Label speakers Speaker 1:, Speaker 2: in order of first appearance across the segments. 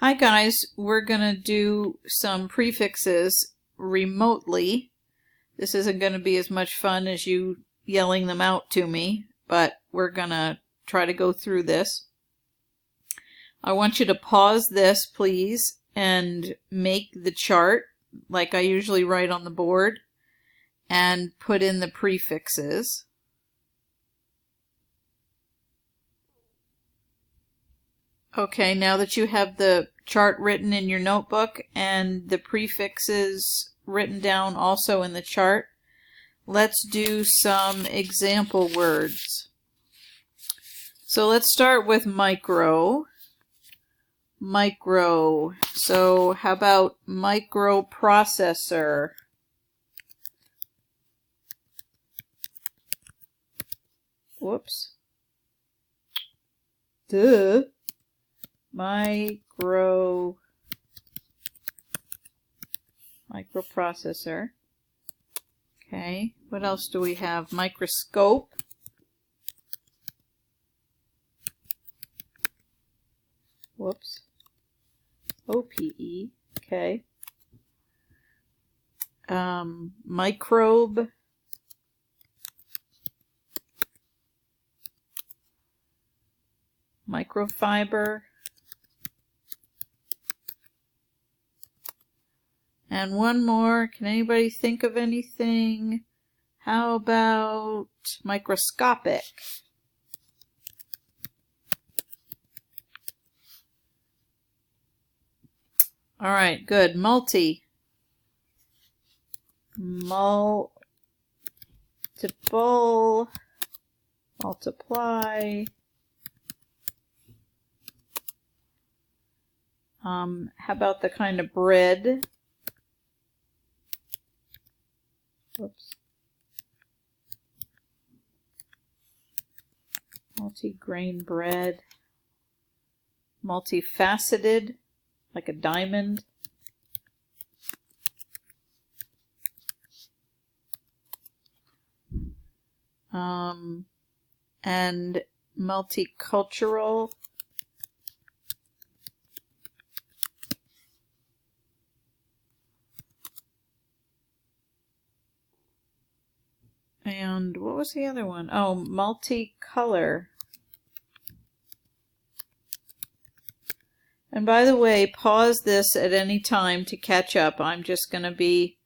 Speaker 1: Hi guys, we're gonna do some prefixes remotely. This isn't gonna be as much fun as you yelling them out to me, but we're gonna try to go through this. I want you to pause this, please, and make the chart like I usually write on the board and put in the prefixes. Okay, now that you have the chart written in your notebook and the prefixes written down also in the chart, let's do some example words. So let's start with micro. Micro. So how about microprocessor? Whoops. Duh. Microprocessor. Okay, what else do we have? Microscope. Whoops. OPE. Okay. Microbe. Microfiber. And one more. Can anybody think of anything? How about microscopic? All right, good. Multiple. Multiply. How about the kind of bread? Whoops. Multi-grain bread. Multifaceted, like a diamond. And multicultural. And what was the other one? Oh, multicolor. And by the way, pause this at any time to catch up. I'm just going to be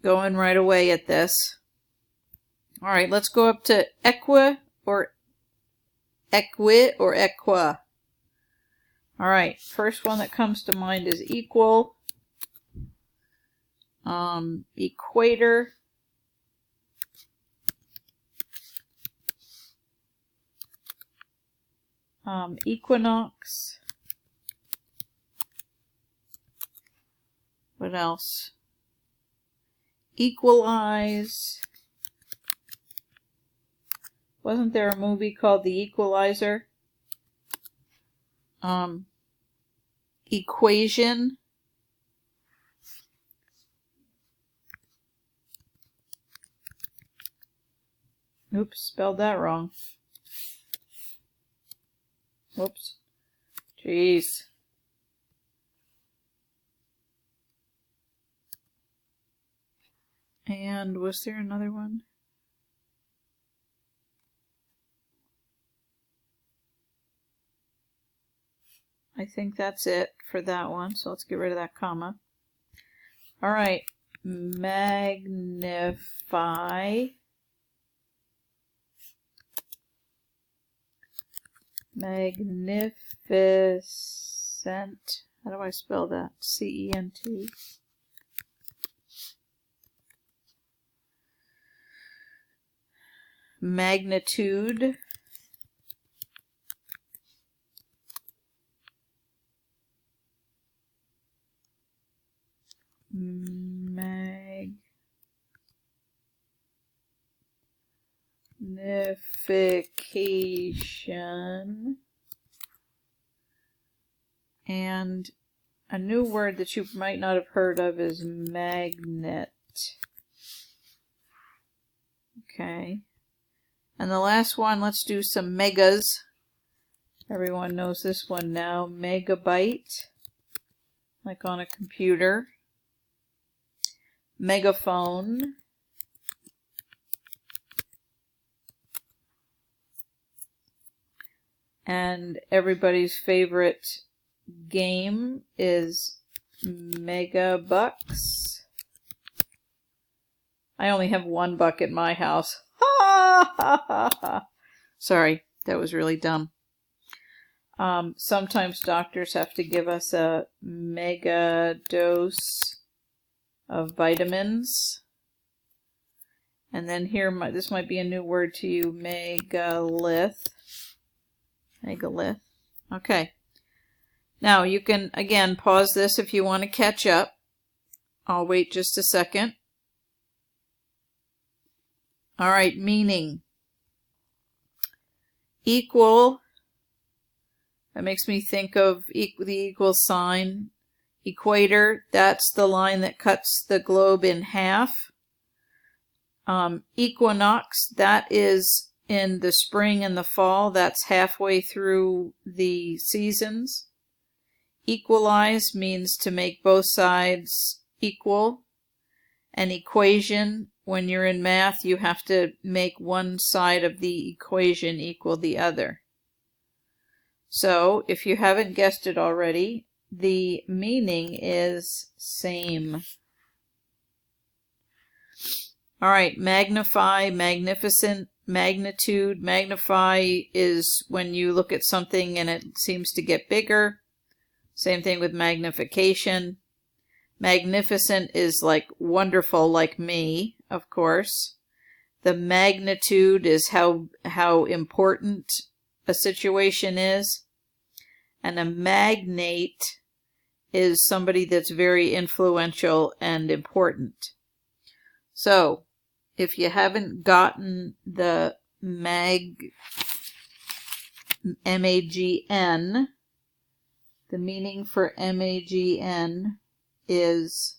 Speaker 1: going right away at this. All right, let's go up to equi or equa. All right, first one that comes to mind is equal. Equator. Equinox. What else? Equalize. Wasn't there a movie called The Equalizer? Equation. Oops, spelled that wrong. Whoops. Jeez. And was there another one? I think that's it for that one, so let's get rid of that comma. All right, magnify. Magnificent. How do I spell that? C-E-N-T. Magnitude. Magnification. And a new word that you might not have heard of is magnet. Okay. And the last one, let's do some megas. Everyone knows this one now. Megabyte, like on a computer. Megaphone. And everybody's favorite game is Megabucks. I only have $1 at my house. Ha ha ha ha. Sorry, that was really dumb. Sometimes doctors have to give us a mega dose of vitamins. And then here, this might be a new word to you, megalith. Megalith. Okay. Now you can, again, pause this if you want to catch up. I'll wait just a second. All right, meaning. Equal. That makes me think of the equal sign. Equator, that's the line that cuts the globe in half. Equinox, that is in the spring and the fall. That's halfway through the seasons. Equalize means to make both sides equal. An equation, when you're in math, you have to make one side of the equation equal the other. So, if you haven't guessed it already, the meaning is same. All right, magnify, magnificent, magnitude. Magnify is when you look at something and it seems to get bigger. Same thing with magnification. Magnificent is like wonderful, like me, of course. The magnitude is how important a situation is. And a magnate is somebody that's very influential and important. So, if you haven't gotten the M-A-G-N, the meaning for M-A-G-N is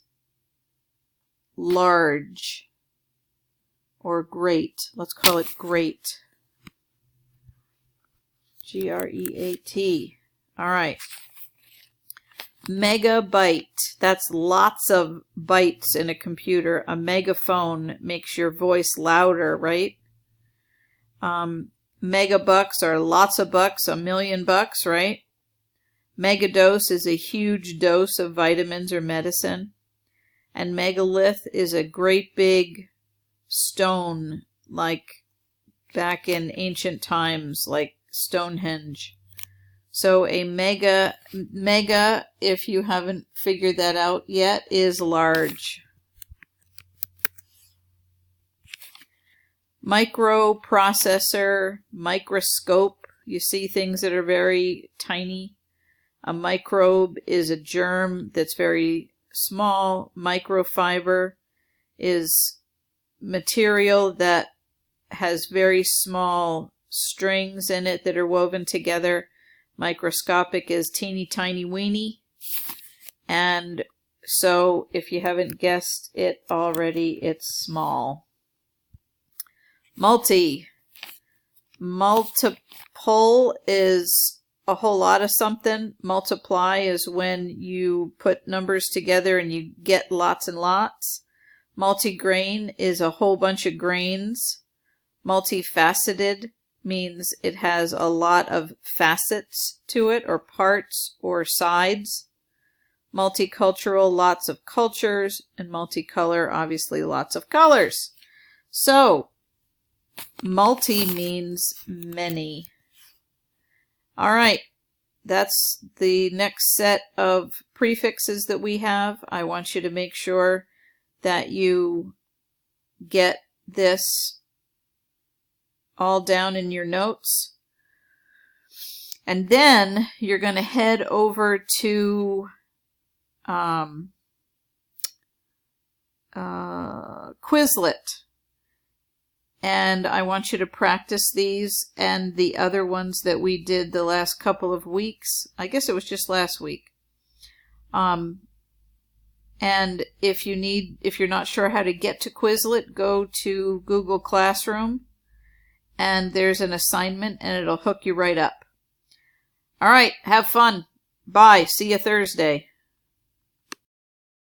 Speaker 1: large or great. Let's call it great. G-R-E-A-T. All right. Megabyte. That's lots of bytes in a computer. A megaphone makes your voice louder, right? Megabucks are lots of bucks, $1,000,000, right? Megadose is a huge dose of vitamins or medicine. And megalith is a great big stone, like back in ancient times, like Stonehenge. So a mega, if you haven't figured that out yet, is large. Microprocessor, microscope. You see things that are very tiny. A microbe is a germ that's very small. Microfiber is material that has very small strings in it that are woven together. Microscopic is teeny tiny weeny. And so if you haven't guessed it already, it's small. Multiple is a whole lot of something. Multiply is when you put numbers together and you get lots and lots. Multigrain is a whole bunch of grains. Multifaceted means it has a lot of facets to it, or parts, or sides. Multicultural, lots of cultures. And multicolor, obviously lots of colors. So, multi means many. All right, that's the next set of prefixes that we have. I want you to make sure that you get this all down in your notes. And then you're going to head over to Quizlet. And I want you to practice these and the other ones that we did the last couple of weeks. I guess it was just last week. And if you're not sure how to get to Quizlet, go to Google Classroom and there's an assignment and it'll hook you right up. All right, have fun. Bye. See you Thursday.